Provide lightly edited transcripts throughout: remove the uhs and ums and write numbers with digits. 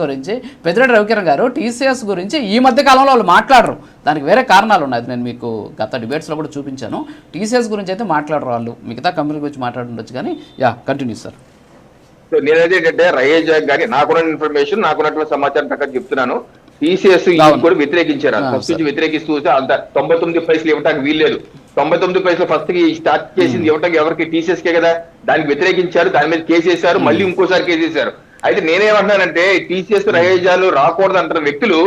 గురించి పెద్దిరెడ్డి రవికిరణ్ గారు టీసీఎస్ గురించి ఈ మధ్య కాలంలో వాళ్ళు మాట్లాడరు. దానికి వేరే కారణాలు ఉన్నాయి. నేను మీకు గత డిబేట్స్లో కూడా చూపించాను. టీసీఎస్ గురించి అయితే మాట్లాడరు వాళ్ళు, మిగతా కంపెనీ గురించి మాట్లాడుండొచ్చు. కానీ కంటిన్యూ సార్. నేనైతే ఏంటంటే రయేజా కానీ నాకున్న ఇన్ఫర్మేషన్, నాకున్నటువంటి సమాచారం ప్రకారం చెప్తున్నాను. టీసీఎస్ కూడా వ్యతిరేకించారు. ఫస్ట్ నుంచి వ్యతిరేకిస్తూ అంత 99 పైసలు ఇవ్వడానికి వీల్లేదు. 99 పైసలు ఫస్ట్ కి స్టార్ట్ చేసింది ఇవ్వడానికి ఎవరికి? టీసీఎస్ కే కదా. దానికి వ్యతిరేకించారు, దాని మీద కేసు వేశారు, మళ్ళీ ఇంకోసారి కేసు వేశారు. అయితే నేనేమంటున్నానంటే టీసీఎస్ రయేజాలు రాకూడదు అంటున్న వ్యక్తులు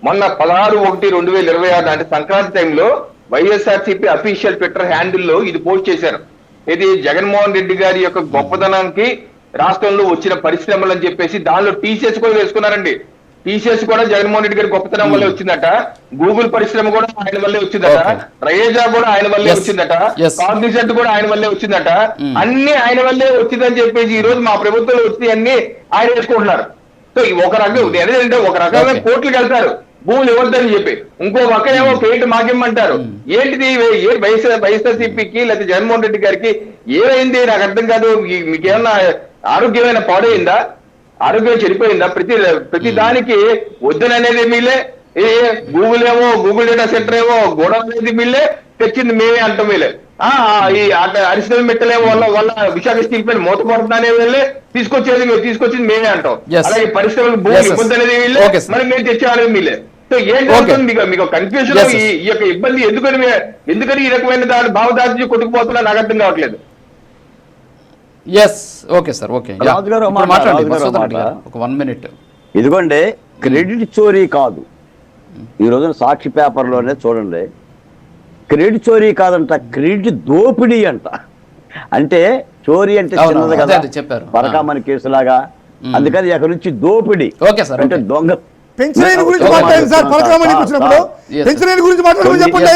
మొన్న 16/1/2026 అంటే సంక్రాంతి టైంలో వైఎస్ఆర్సీపీ అఫీషియల్ ట్విట్టర్ హ్యాండిల్లో ఇది పోస్ట్ చేశారు. ఇది జగన్మోహన్ రెడ్డి గారి యొక్క గొప్పతనానికి రాష్ట్రంలో వచ్చిన పరిశ్రమలు అని చెప్పేసి దానిలో టీసీఎస్ కూడా వేసుకున్నారండి. టీసీఎస్ కూడా జగన్మోహన్ రెడ్డి గారి గొప్పతనం వల్లే వచ్చిందట. గూగుల్ పరిశ్రమ కూడా ఆయన వల్లే వచ్చిందట. రయేజా కూడా ఆయన వల్లే వచ్చిందట. కాగ్నిజెంట్ కూడా ఆయన వల్లే వచ్చిందట. అన్ని ఆయన వల్లే వచ్చిందని చెప్పేసి ఈ రోజు మా ప్రభుత్వంలో వచ్చి అన్ని ఆయన వేసుకుంటున్నారు. సో ఒక రకం ఏంటంటే ఒక రకమైన కోర్టులకు వెళ్తారు భూములు ఇవ్వద్దని చెప్పి, ఇంకో పక్కనేమో పేట మాకిమ్మంటారు. ఏంటిది వైఎస్ఆర్సీపీకి లేకపోతే జగన్మోహన్ రెడ్డి గారికి ఏమైంది నాకు అర్థం కాదు. మీకేమన్నా ఆరోగ్యమైన పాడైందా? ఆరోగ్యం చెడిపోయిందా? ప్రతి దానికి వద్దననేది మీలే. గూగుల్ డేటా సెంటర్ ఏమో గోడౌన్ అనేది మీలే, తెచ్చింది మేమే అంటాం మీలే. ఈ అరిసెల మెట్టలేమో వల్ల విశాఖ స్టీల్ పైన మూత పడుతుందనే వెళ్ళే తీసుకొచ్చింది మేమే అంటాం. అలాగే పరిశ్రమలకు భూమి ఇబ్బంది అనేది వీళ్ళే, మరి మేము తెచ్చేవాళ్ళే మీలే. సో ఏం జరుగుతుంది మీకు కన్ఫ్యూజన్? ఈ యొక్క ఇబ్బంది ఎందుకని ఈ రకమైన దాని భావదార్జీ కొట్టుకుపోతున్నా నాకు అర్థం కావట్లేదు. ఇదిగోండి, క్రెడిట్ చోరీ కాదు. ఈ రోజున సాక్షి పేపర్లోనే చూడండి, క్రెడిట్ చోరీ కాదంట, క్రెడిట్ దోపిడీ అంట. అంటే చోరీ అంటే చిన్నది కదా, పరకామణి కేసులాగా. అందుకని అక్కడ నుంచి దోపిడీ అంటే దొంగ. పెన్షన్ గురించి మాట్లాడండి సార్. పరకామణికి వచ్చినప్పుడు పెన్షన్ గురించి మాట్లాడమని చెప్పండి.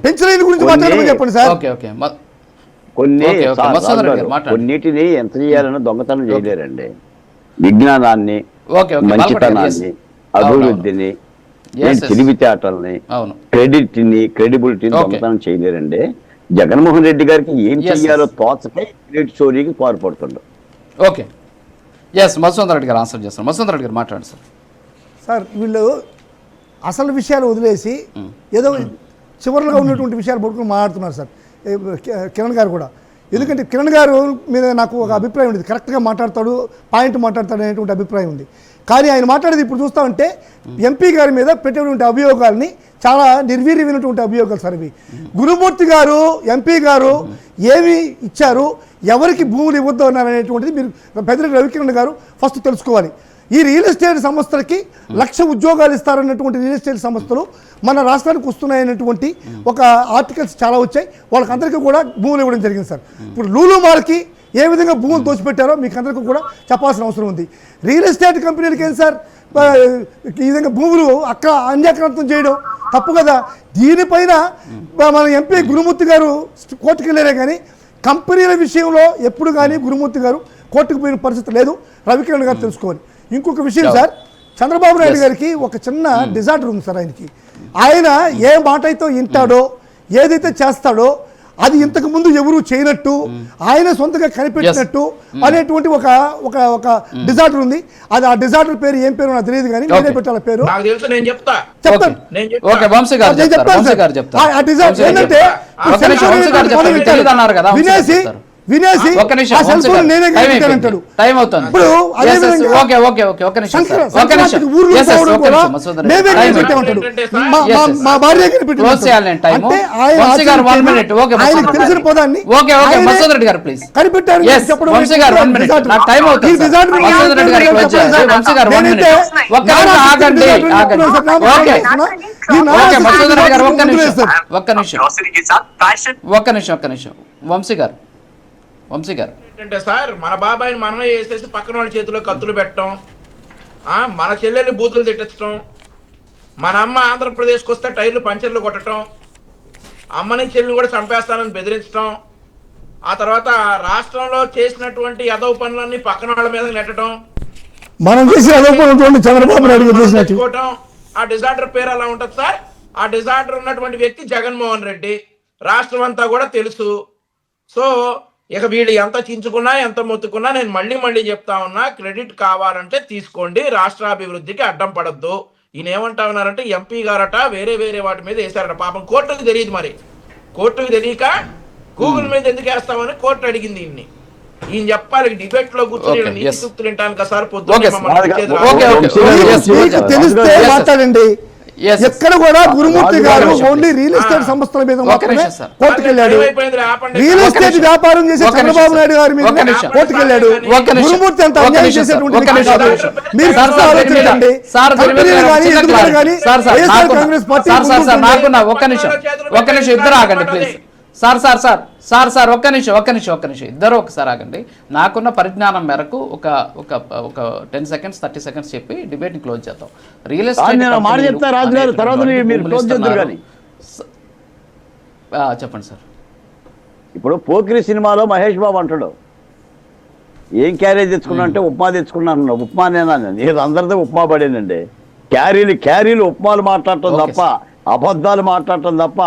పెన్షన్ గురించి మాట్లాడమని చెప్పండి సార్. కొన్నిటిని ఎంత చేయాలన్నా దొంగతనం చేయలేరండి. విజ్ఞానాన్ని, మంచితనాన్ని, అభివృద్ధిని, తెలివితేటల్ని, క్రెడిట్ ని, క్రెడిబిలిటీని దొంగతనం చేయలేరండి. జగన్మోహన్ రెడ్డి గారికి ఏం చెయ్యాలో తోచకే క్రెడిట్ చోరీకి పాల్పడుతుండ్రు. ఓకే, మధుసూదన్ రెడ్డి గారు ఆన్సర్ చేస్తారు. మధుసూదన్ రెడ్డి గారు మాట్లాడండి సార్. సార్, వీళ్ళు అసలు విషయాలు వదిలేసి ఏదో చివరిలో ఉన్నటువంటి విషయాలు పడుకుని మాట్లాడుతున్నారు సార్ కిరణ్ గారు కూడా. ఎందుకంటే కిరణ్ గారు మీద నాకు ఒక అభిప్రాయం ఉంది, కరెక్ట్గా మాట్లాడతాడు, పాయింట్ మాట్లాడతాడు అనేటువంటి అభిప్రాయం ఉంది. కానీ ఆయన మాట్లాడేది ఇప్పుడు చూస్తూ ఉంటే ఎంపీ గారి మీద పెట్టినటువంటి అభియోగాల్ని చాలా నిర్వీర్యమైనటువంటి అభియోగాలు సార్ ఇవి. గురుమూర్తి గారు, ఎంపీ గారు ఏమి ఇచ్చారు, ఎవరికి భూములు ఇవ్వద్దు అన్నారనేటువంటిది మీరు పెద్దిరెడ్డి రవికిరణ్ గారు ఫస్ట్ తెలుసుకోవాలి. ఈ రియల్ ఎస్టేట్ సంస్థలకి 1,00,000 ఉద్యోగాలు ఇస్తారన్నటువంటి రియల్ ఎస్టేట్ సంస్థలు మన రాష్ట్రానికి వస్తున్నాయన్నటువంటి ఒక ఆర్టికల్స్ చాలా వచ్చాయి. వాళ్ళకందరికీ కూడా భూములు ఇవ్వడం జరిగింది సార్. ఇప్పుడు లూలు మాల్కి ఏ విధంగా భూములు దోచిపెట్టారో మీకు అందరికీ కూడా చెప్పాల్సిన అవసరం ఉంది. రియల్ ఎస్టేట్ కంపెనీలకి ఏం సార్ ఈ విధంగా భూములు అన్యాక్రాంతం చేయడం తప్పు కదా. దీనిపైన మన ఎంపీ గురుమూర్తి గారు కోర్టుకు వెళ్ళారే కానీ కంపెనీల విషయంలో ఎప్పుడు కానీ గురుమూర్తి గారు కోర్టుకు పోయిన పరిస్థితి లేదు. రవికిరణ్ గారు తెలుసుకోవాలి. ఇంకొక విషయం సార్, చంద్రబాబు నాయుడు గారికి ఒక చిన్న డిజార్డర్ ఉంది సార్. ఆయన ఏ మాట అయితే వింటాడో, ఏదైతే చేస్తాడో అది ఇంతకు ముందు ఎవరు చేయనట్టు, ఆయన సొంతంగా కనిపెట్టినట్టు అనేటువంటి ఒక ఒక ఒక డిజార్డర్ ఉంది. అది ఆ డిజార్డర్ పేరు ఏం పేరు నాకు తెలియదు, కానీ నేనే పెట్టాల పేరు చెప్తాను. వినేసి నేనే అంటాడు. ఇప్పుడు మా భార్య తెలిసిన పదాన్ని కనిపెట్టారు చెప్పడం. ఏంటంటే సార్, మన బాబాయిని మనమే వేసేసి పక్కన వాళ్ళ చేతిలో కత్తులు పెట్టడం, మన చెల్లెల్ని బూతులు తిట్టడం, మన అమ్మ ఆంధ్రప్రదేశ్కి వస్తే టైర్లు పంచర్లు కొట్టడం, అమ్మని చెల్లిని కూడా చంపేస్తానని బెదిరించడం, ఆ తర్వాత రాష్ట్రంలో చేసినటువంటి యదవ పనులన్నీ పక్కన వాళ్ళ మీద నెట్టడం, మనం చేసిన చంద్రబాబు నాయుడు చేసుకోవటం. ఆ డిజార్డర్ పేరు అలా ఉంటుంది సార్. ఆ డిజార్డర్ ఉన్నటువంటి వ్యక్తి జగన్మోహన్ రెడ్డి. రాష్ట్రం అంతా కూడా తెలుసు. సో ఇక వీళ్ళు ఎంత చించుకున్నా ఎంత మొత్తుకున్నా నేను మళ్ళీ చెప్తా ఉన్నా, క్రెడిట్ కావాలంటే తీసుకోండి, రాష్ట్రాభివృద్ధికి అడ్డం పడద్దు. ఈయన ఏమంటా ఉన్నారంటే ఎంపీ గారట వేరే వాటి మీద వేశారట. పాపం కోర్టుకు తెలియదు, మరి కోర్టుకు తెలియక గూగుల్ మీద ఎందుకు వేస్తామని కోర్టు అడిగింది ఈయన్ని. ఈయన చెప్పాలి డిబేట్ లో కూర్చొని Okay, నీతి yes. సూక్తులు వింటాను సార్ Okay, పొద్దున్న sir. మమ్మల్ని వచ్చేది Okay, రాదు. okay. Yes, మీకు తెలిస్తే Yes, sir. మాట్లాడండి. Yes, sir. ఎక్కడ కూడా గురుమూర్తి రాజు గారు గారు ఓన్లీ రియల్ ఎస్టేట్ సంస్థల మీద ఒక్క మాత్రమే నిమిషం, sir. కోర్టుకు వెళ్ళాడు. అయిపోయింది, ఆపండి. రియల్ ఒక్క ఎస్టేట్ నిమిషం. వ్యాపారం చేసే ఒక్క నిమిషం, చంద్రబాబు sir. నాయుడు గారి మీద ఒక్క నిమిషం. కోర్టుకు వెళ్ళాడు. ఒక్క నిమిషం. గురుమూర్తి అంత ఒక్క అన్యాయం నిమిషం, sir. చేసేటువంటి ఒక్క వ్యక్తి నిమిషం, కాదు. sir. మీరు సార్, ఫస్ట్ సార్, ఆలోచించండి. సార్, కంపెనీలు సార్, కానీ, చిన్న ఎందుకు clarity. కానీ సార్, సార్, వైఎస్ఆర్ నాకున్న- Congress party sir, sir, sir, ముందుంటుంది. నాకున్న ఒక్క నిమిషం ఇద్దరు ఆగండి ప్లీజ్. సార్ ఒక్క నిమిషం ఇద్దరు ఒకసారి ఆగండి. నాకున్న పరిజ్ఞానం మేరకు ఒక 10 seconds 30 seconds చెప్పి డిబేట్ ని క్లోజ్ చేద్దాం. రియల్ సార్, నేను మాట చెప్తా రాజు గారు, తర్వాత మీరు క్లోజ్ చేద్దరు కానీ. చెప్పండి సార్. ఇప్పుడు పోకిరి సినిమాలో మహేష్ బాబు అంటాడు, ఏం క్యారేజ్ తెచ్చుకున్నా అంటే ఉప్మా తెచ్చుకున్నాను. ఉప్మా నేనా? నేను అందరితో ఉప్మా పడేనండి. క్యారీలు ఉప్మాలు మాట్లాడటం Okay, తప్ప, అబద్ధాలు మాట్లాడటం తప్ప,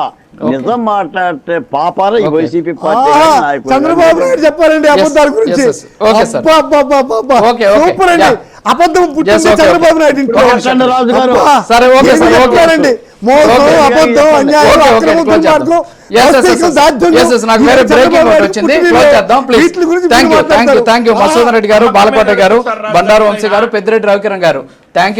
నిజం మాట్లాడితే పాపాల ఈ Okay. వైసీపీ పార్టీ ఆహా, నాయకులు. చంద్రబాబు నాయుడు చెప్పారండి అబద్ధాల గురించి. yes, yes. Okay, sir. అబ్బబ్బబ్బబ్బబ్బ. Okay, okay. Super అండి. Yeah. అబద్ధం పుట్టింది Yes, okay, చంద్రబాబు నాయుడు ఇంట్లో. Okay, కొట్టండి రాజు గారు. అబ్బా. సరే, okay, ఏం sir, okay. చెప్పారండి? మోసం, Okay. అబద్ధం, అన్యాయం, Okay, okay, అక్రమం, close చేద్దాం. దుర్మార్గం, Yes, yes, ఆస్తికం, yes. దాధ్యం. Yes, yes, నాకు వేరే ఈ బ్రేకింగ్ చంద్రబాబు నాయుడు వచ్చింది. పుట్టినరోజు. క్లోజ్ చేద్దాం ప్లీజ్. వీటి గురించి థ్యాంక్ మీరు యూ మాట్లాడతారు. మసూదన్ రెడ్డి గారు, బాలకోట గారు, బండారు వంశీ గారు, పెద్దిరెడ్డి రవికిరణ్ గారు. Thank you.